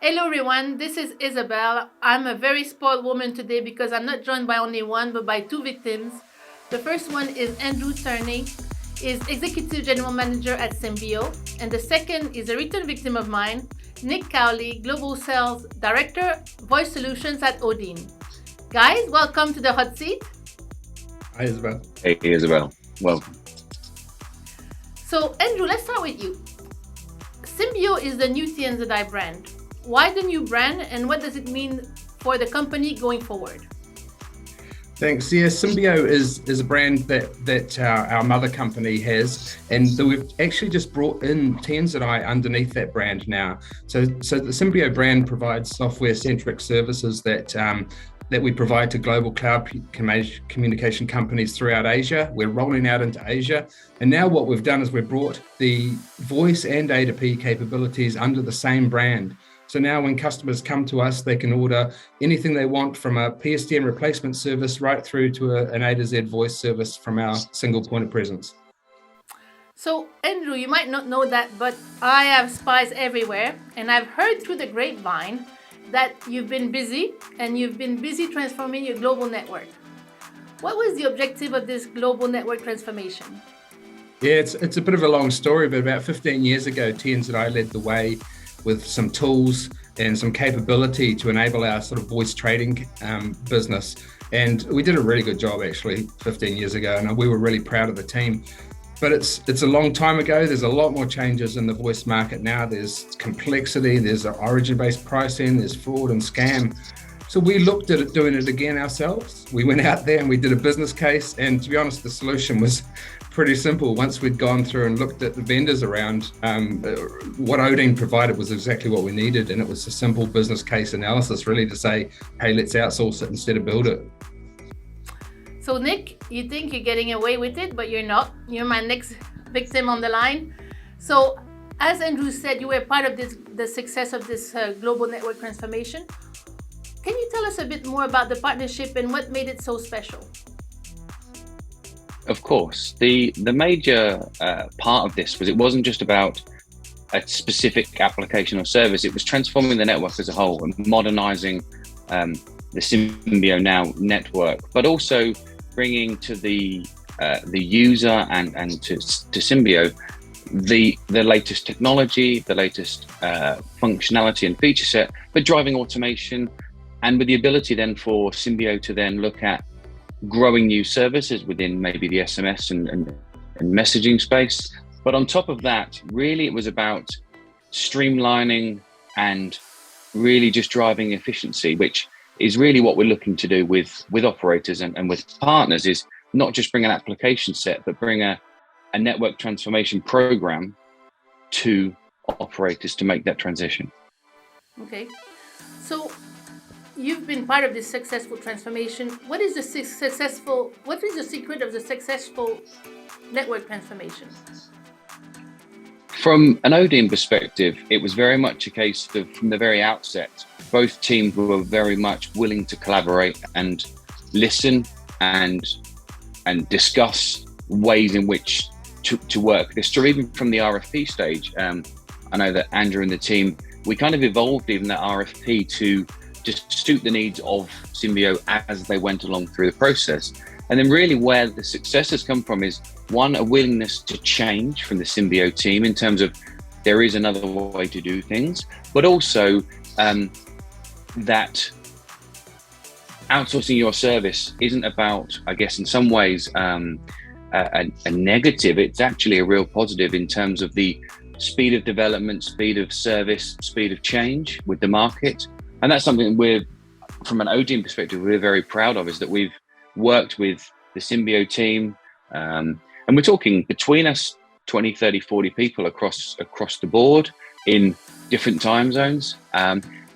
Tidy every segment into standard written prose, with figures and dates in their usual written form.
Hello everyone, this is Isabel. I'm a very spoiled woman today because I'm not joined by only one but by two victims. The first one is Andrew Tierney, is Executive General Manager at Symbio, and the second is a return victim of mine, Nick Cowley, Global Sales Director, Voice Solutions at Odine. Guys, welcome to the hot seat. Hi Isabel. Hey Isabel, welcome. So Andrew, let's start with you. Symbio is the new TNZI brand. Why the new brand and what does it mean for the company going forward? Thanks. Yeah, Symbio is a brand that our mother company has, and we've actually just brought in TNZI underneath that brand now. So the Symbio brand provides software-centric services that we provide to global cloud communication companies throughout Asia. We're rolling out into Asia, and now what we've done is we've brought the voice and A2P capabilities under the same brand. So now when customers come to us, they can order anything they want from a PSTN replacement service right through to an A to Z voice service from our single point of presence. So Andrew, you might not know that, but I have spies everywhere, and I've heard through the grapevine that you've been busy transforming your global network. What was the objective of this global network transformation? Yeah, it's a bit of a long story, but about 15 years ago, TNZI led the way with some tools and some capability to enable our sort of voice trading business. And we did a really good job actually 15 years ago, and we were really proud of the team. But it's a long time ago. There's a lot more changes in the voice market now. There's complexity, there's origin-based pricing, there's fraud and scam. So we looked at it, doing it again ourselves. We went out there and we did a business case, and to be honest, the solution was pretty simple. Once we'd gone through and looked at the vendors around, what Odine provided was exactly what we needed, and it was a simple business case analysis really to say, hey, let's outsource it instead of build it. So Nick, you think you're getting away with it, but you're not. You're my next victim on the line. So as Andrew said, you were part of the success of this global network transformation. Can you tell us a bit more about the partnership and what made it so special? Of course, the major part of this was it wasn't just about a specific application or service. It was transforming the network as a whole and modernizing the Symbio now network, but also bringing to the user and to Symbio the latest technology, the latest functionality and feature set, but driving automation, and with the ability then for Symbio to then look at growing new services within maybe the SMS and messaging space. But on top of that, really it was about streamlining and really just driving efficiency, which is really what we're looking to do with operators and with partners, is not just bring an application set, but bring a network transformation program to operators to make that transition. Okay, so you've been part of this successful transformation. What is the secret of the successful network transformation? From an Odine perspective, it was very much a case of, from the very outset, both teams were very much willing to collaborate and listen and discuss ways in which to work this through, even from the RFP stage. I know that Andrew and the team, we kind of evolved even that RFP to just suit the needs of Symbio as they went along through the process. And then really where the success has come from is, one, a willingness to change from the Symbio team in terms of there is another way to do things, but also that outsourcing your service isn't about, I guess, in some ways, a negative. It's actually a real positive in terms of the speed of development, speed of service, speed of change with the market. And that's something we're, from an Odine perspective, we're very proud of, is that we've worked with the Symbio team, and we're talking between us 20, 30, 40 people across the board in different time zones.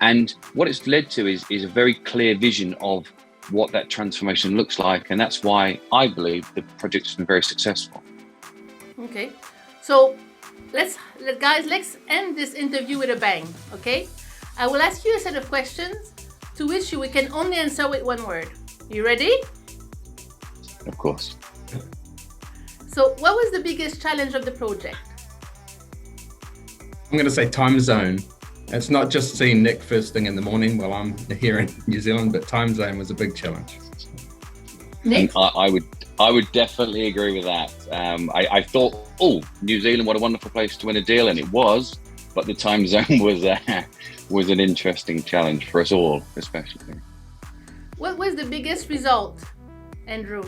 And what it's led to is a very clear vision of what that transformation looks like. And that's why I believe the project's been very successful. Okay, so let's end this interview with a bang, okay? I will ask you a set of questions to which we can only answer with one word. You ready? Of course. So what was the biggest challenge of the project? I'm going to say time zone. It's not just seeing Nick first thing in the morning while I'm here in New Zealand, but time zone was a big challenge. Nick? I would definitely agree with that. I thought, oh, New Zealand, what a wonderful place to win a deal, and it was. But the time zone was an interesting challenge for us all, especially. What was the biggest result, Andrew?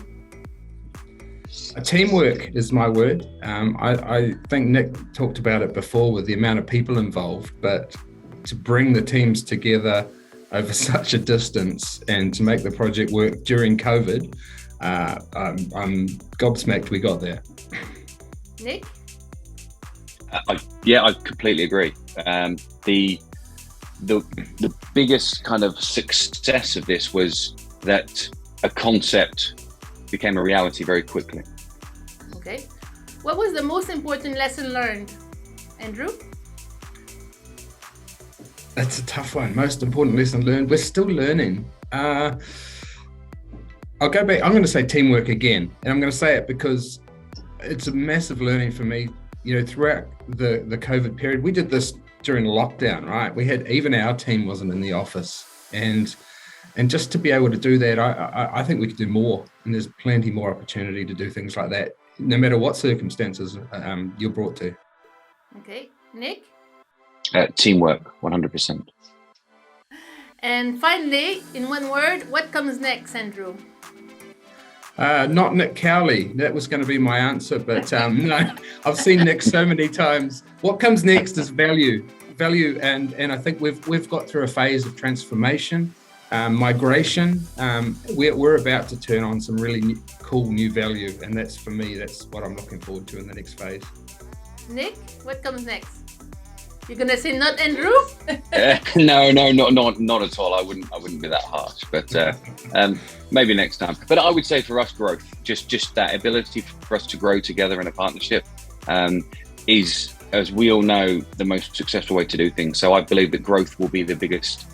Teamwork is my word. I think Nick talked about it before with the amount of people involved, but to bring the teams together over such a distance and to make the project work during COVID, I'm gobsmacked we got there. Nick? I completely agree. The biggest kind of success of this was that a concept became a reality very quickly. Okay. What was the most important lesson learned, Andrew? That's a tough one. Most important lesson learned. We're still learning. I'll go back. I'm going to say teamwork again. And I'm going to say it because it's a massive learning for me. You know, throughout the COVID period, we did this during lockdown, right? We had, even our team wasn't in the office. And just to be able to do that, I think we could do more. And there's plenty more opportunity to do things like that, no matter what circumstances you're brought to. Okay. Nick? Teamwork, 100%. And finally, in one word, what comes next, Andrew? Not Nick Cowley. That was going to be my answer, but no, I've seen Nick so many times. What comes next is value, and I think we've got through a phase of transformation, migration. We're about to turn on some really cool new value, and that's, for me, that's what I'm looking forward to in the next phase. Nick, what comes next? You're gonna say not Andrew? No, not at all. I wouldn't be that harsh, but maybe next time. But I would say for us, growth, just that ability for us to grow together in a partnership, is, as we all know, the most successful way to do things. So I believe that growth will be the biggest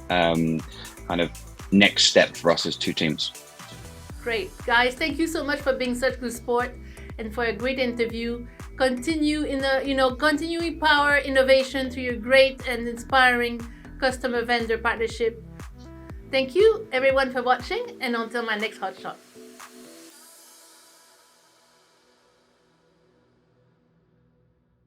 kind of next step for us as two teams. Great, guys! Thank you so much for being such good sport and for a great interview. Continue continue empower innovation through your great and inspiring customer vendor partnership. Thank you everyone for watching, and until my next hot shot.